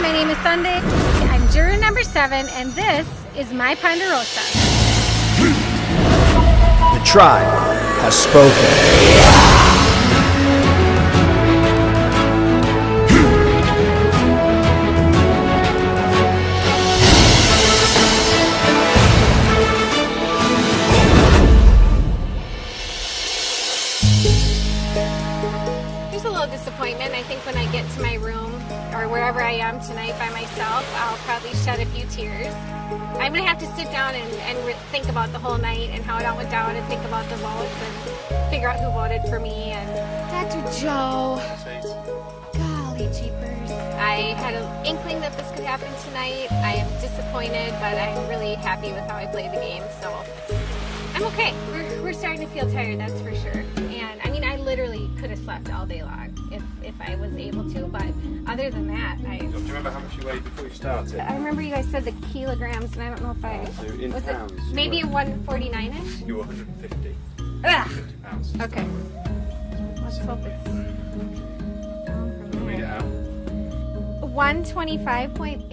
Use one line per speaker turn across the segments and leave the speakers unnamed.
my name is Sunday. I'm juror number 7, and this is my Ponderosa.
The tribe has spoken.
Disappointment. I think when I get to my room or wherever I am tonight by myself, I'll probably shed a few tears. I'm going to have to sit down and think about the whole night and how it all went down and think about the votes and figure out who voted for me. And Dr. Joe, golly jeepers. I had an inkling that this could happen tonight. I am disappointed, but I'm really happy with how I played the game. So I'm okay. We're starting to feel tired, that's for sure. And I mean, I literally could have slept all day long if I was able to, but other than that, do
you remember how much you weighed before you started?
I remember you guys said the kilograms, and I don't know if I...
So in
was
pounds?
It maybe 149-ish?
You were 150.
Ah!
50 pounds.
Okay. Let's hope it's down from
Read it
there.
out.
125.8?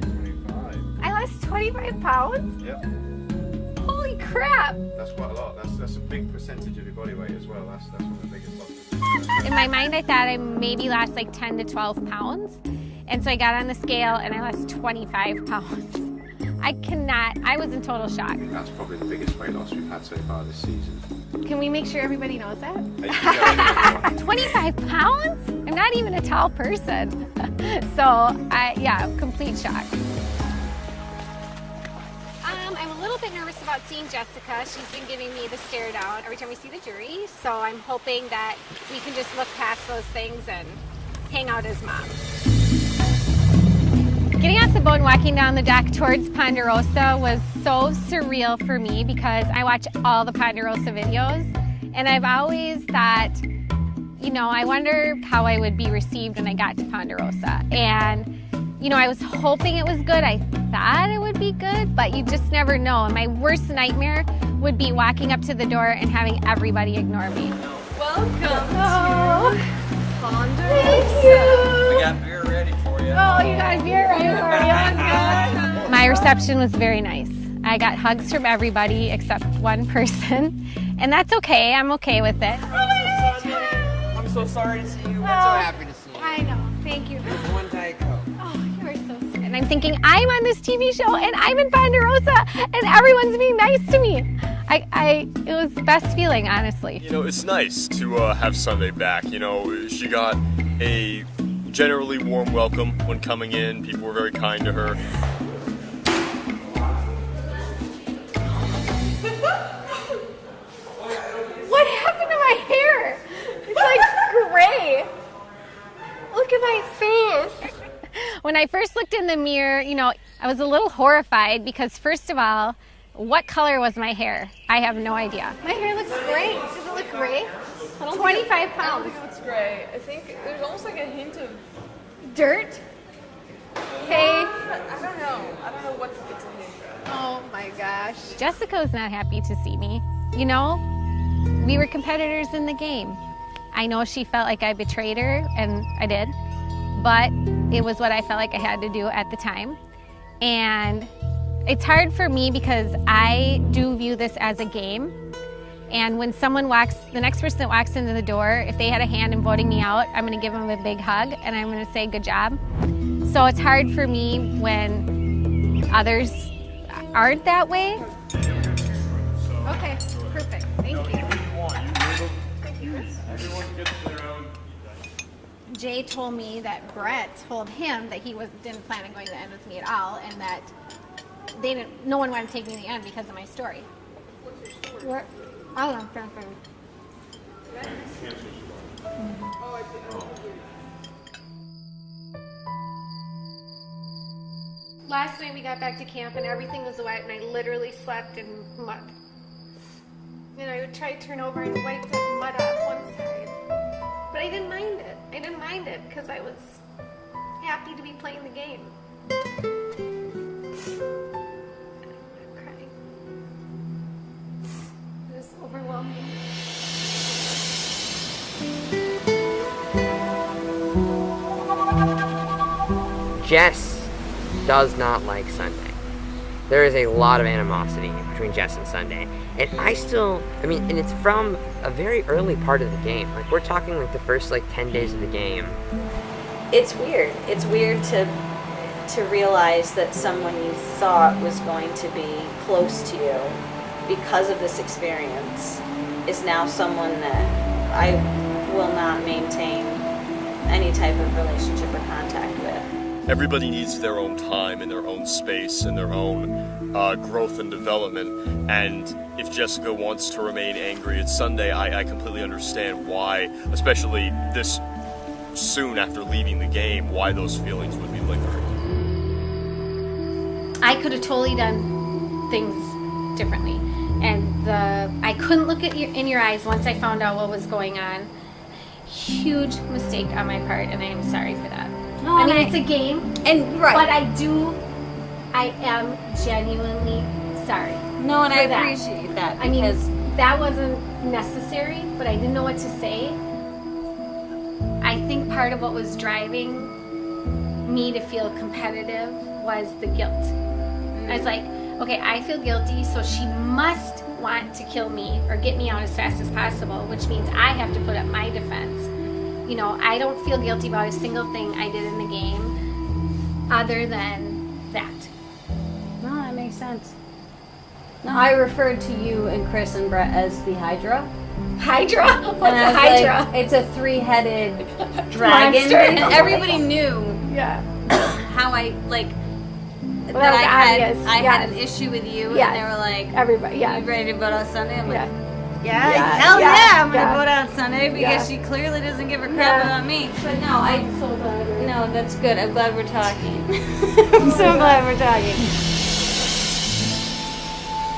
25.
I lost 25 pounds?
Yep.
Holy crap!
That's quite a lot. That's a big percentage of your body weight as well. That's one of the biggest losses.
In my mind, I thought I maybe lost like 10 to 12 pounds. And so I got on the scale and I lost 25 pounds. I was in total shock.
That's probably the biggest weight loss we've had so far this season.
Can we make sure everybody knows that? 25 pounds? I'm not even a tall person. So, yeah, complete shock. I'm a little bit nervous about seeing Jessica. She's been giving me the stare down every time we see the jury. So I'm hoping that we can just look past those things and hang out as moms. Getting off the boat and walking down the dock towards Ponderosa was so surreal for me because I watch all the Ponderosa videos and I've always thought, you know, I wonder how I would be received when I got to Ponderosa. And, you know, I was hoping it was good. I thought it would be good, but you just never know. And my worst nightmare would be walking up to the door and having everybody ignore me.
Welcome to Ponderosa.
Thank you.
We got beer ready for you.
Oh, you got beer right for me. Oh, good. My reception was very nice. I got hugs from everybody except one person, and that's okay. I'm okay with it.
I'm so sorry to see you. I'm so happy to see you.
I know. Thank you.
One Diet Coke.
Oh, you are so sweet. And I'm thinking, I'm on this TV show, and I'm in Ponderosa, and everyone's being nice to me. It was the best feeling, honestly.
You know, it's nice to have Sunday back. You know, she got a generally warm welcome when coming in. People were very kind to her.
What happened to my hair? It's like gray. Look at my face. When I first looked in the mirror, you know, I was a little horrified because, first of all, what color was my hair? I have no idea. My hair looks great. Does it look great? 25 pounds.
I don't think it looks great. I think there's almost like a hint of
Dirt? Hey.
I don't know. I don't know what it's a hint of.
Oh my gosh. Jessica's not happy to see me. You know, we were competitors in the game. I know she felt like I betrayed her, and I did, but it was what I felt like I had to do at the time. And it's hard for me because I do view this as a game. And when someone the next person that walks into the door, if they had a hand in voting me out, I'm gonna give them a big hug and I'm gonna say good job. So it's hard for me when others aren't that way. Okay, perfect, thank you. Jay told me that Brett told him that he didn't plan on going to the end with me at all, and that no one wanted to take me to the end because of my story.
What's your story?
What? I don't know. Fair.
Oh, I see.
Last night we got back to camp and everything was wet and I literally slept in mud. And I would try to turn over and wipe the mud off one side. But I didn't mind it. I didn't mind it because I was happy to be playing the game. I'm crying. It was overwhelming.
Jess does not like Sunday. There is a lot of animosity between Jess and Sunday. And and it's from a very early part of the game. Like, we're talking like the first like 10 days of the game.
It's weird. It's weird to realize that someone you thought was going to be close to you because of this experience is now someone that I will not maintain any type of relationship or contact with.
Everybody needs their own time and their own space and their own growth and development. And if Jessica wants to remain angry at Sunday, I completely understand why, especially this soon after leaving the game, why those feelings would be lingering.
I could have totally done things differently, and I couldn't look at in your eyes once I found out what was going on. Huge mistake on my part, and I am sorry for that.
No,
I mean, it's a game,
and right.
But I am genuinely sorry.
No, and I
that.
appreciate that
I mean,
because
that wasn't necessary, but I didn't know what to say. I think part of what was driving me to feel competitive was the guilt. I was like, okay, I feel guilty, so she must want to kill me or get me out as fast as possible, which means I have to put up my defense. You know, I don't feel guilty about a single thing I did in the game other than that.
No, that makes sense. No, I referred to you and Chris and Brett as the Hydra.
Hydra? What's
And I
a
was
Hydra?
like, it's a three-headed dragon.
Monster.
And everybody knew
Yeah.
how I, like,
Well,
that
was
I
obvious.
had an issue with you.
Yes.
And they were like,
Everybody, yeah.
you ready to vote on Sunday? I'm like,
Yeah.
yeah, hell yeah, I'm going to
yeah.
vote on Sunday because
Yeah.
she clearly doesn't give a crap about me. But no, no, that's good. I'm glad we're talking. I'm so glad we're talking.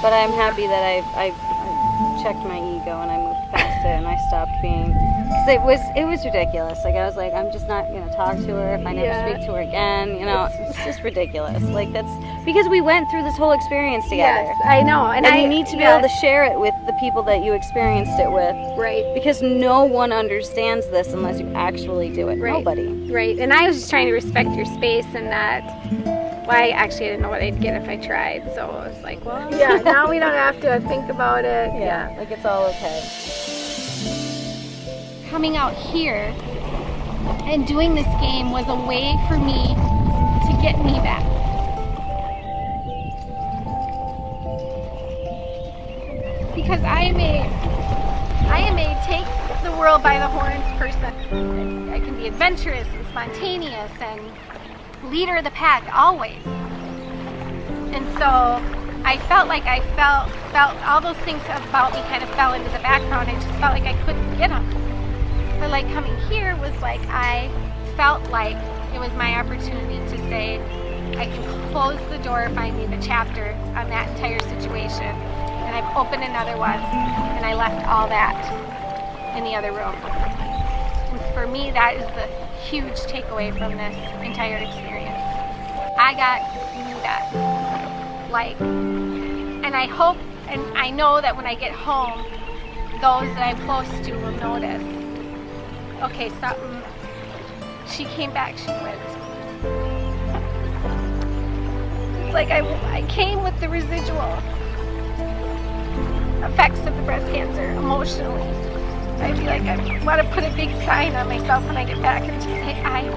But I'm happy that I checked my ego and I moved past it and I stopped being, because it was ridiculous. Like, I was like, I'm just not gonna talk to her if I never speak to her again. You know, it's just ridiculous. Like, that's because we went through this whole experience together.
Yes, I know, and
you need to be able to share it with the people that you experienced it with.
Right.
Because no one understands this unless you actually do it.
Right.
Nobody.
Right, and I was just trying to respect your space and not. Well, I actually didn't know what I'd get if I tried, so I was like, well, yeah, now we don't have to think about it. Yeah.
Like, it's all okay.
Coming out here and doing this game was a way for me to get me back. Because I am a take the world by the horns person. I can be adventurous and spontaneous and leader of the pack always. And so I felt like I felt all those things about me kind of fell into the background. I just felt like I couldn't get them. But like coming here was like I felt like it was my opportunity to say I can close the door if I need a chapter on that entire situation. And I've opened another one and I left all that in the other room. And for me, that is the huge takeaway from this entire experience. I got through that. Like, and I hope and I know that when I get home, those that I'm close to will notice. Okay, something. She came back, she went. It's like I came with the residual effects of the breast cancer emotionally. I feel like I want to put a big sign on myself when I get back and just say, I